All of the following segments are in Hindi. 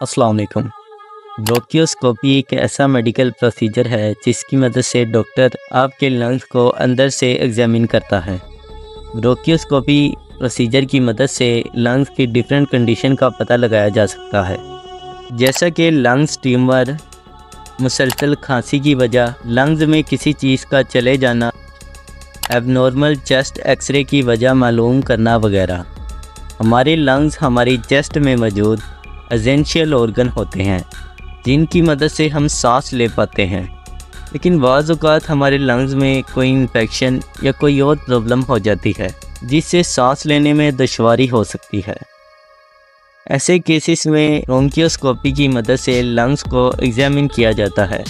अस्सलाम वालेकुम। ब्रोंकियोस्कोपी एक ऐसा मेडिकल प्रोसीजर है जिसकी मदद से डॉक्टर आपके लंग्स को अंदर से एग्जामिन करता है। ब्रोंकियोस्कोपी प्रोसीजर की मदद से लंग्स की डिफरेंट कंडीशन का पता लगाया जा सकता है, जैसा कि लंग्स ट्यूमर, मुसलसल खांसी की वजह, लंग्स में किसी चीज़ का चले जाना, एबनॉर्मल चेस्ट एक्सरे की वजह मालूम करना वगैरह। हमारे लंग्स हमारी चेस्ट में मौजूद एसेंशियल ऑर्गन होते हैं जिनकी मदद से हम सांस ले पाते हैं, लेकिन बाज़ औक़ात हमारे लंग्स में कोई इन्फेक्शन या कोई और प्रॉब्लम हो जाती है जिससे सांस लेने में दुश्वारी हो सकती है। ऐसे केसेस में ब्रोंकियोस्कोपी की मदद से लंग्स को एग्जामिन किया जाता है।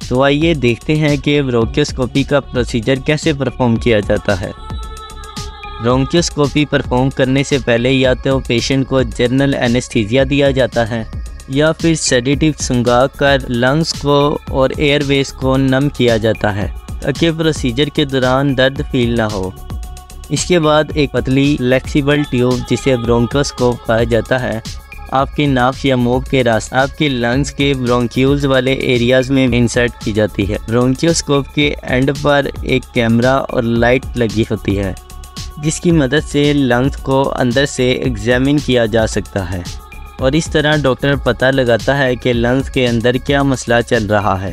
तो आइए देखते हैं कि ब्रोंकियोस्कोपी का प्रोसीजर कैसे परफॉर्म किया जाता है। ब्रोंकियोस्कोपी परफॉर्म करने से पहले या तो पेशेंट को जनरल एनेस्थीसिया दिया जाता है या फिर सेडेटिव सुंघा कर लंग्स को और एयरवेज को नम किया जाता है ताकि प्रोसीजर के दौरान दर्द फील ना हो। इसके बाद एक पतली फ्लेक्सिबल ट्यूब जिसे ब्रोंकोस्कोप कहा जाता है आपके नाक या मुंह के रास्ते आपके लंग्स के ब्रोंक्यूल्स वाले एरियाज़ में इंसर्ट की जाती है। ब्रोंकियोस्कोप के एंड पर एक कैमरा और लाइट लगी होती है जिसकी मदद से लंग्स को अंदर से एग्जामिन किया जा सकता है और इस तरह डॉक्टर पता लगाता है कि लंग्स के अंदर क्या मसला चल रहा है।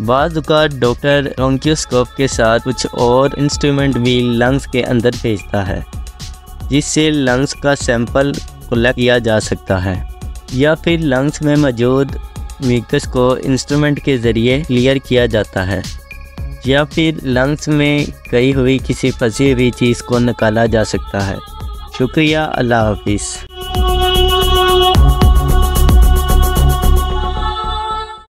बाज़ औक़ात डॉक्टर ब्रोंकियोस्कोप के साथ कुछ और इंस्ट्रूमेंट भी लंग्स के अंदर भेजता है जिससे लंग्स का सैंपल कलेक्ट किया जा सकता है, या फिर लंग्स में मौजूद म्यूकस को इंस्ट्रूमेंट के ज़रिए क्लियर किया जाता है, या फिर लंग्स में गई हुई किसी फंसी हुई चीज़ को निकाला जा सकता है। शुक्रिया, अल्लाह हाफिज़।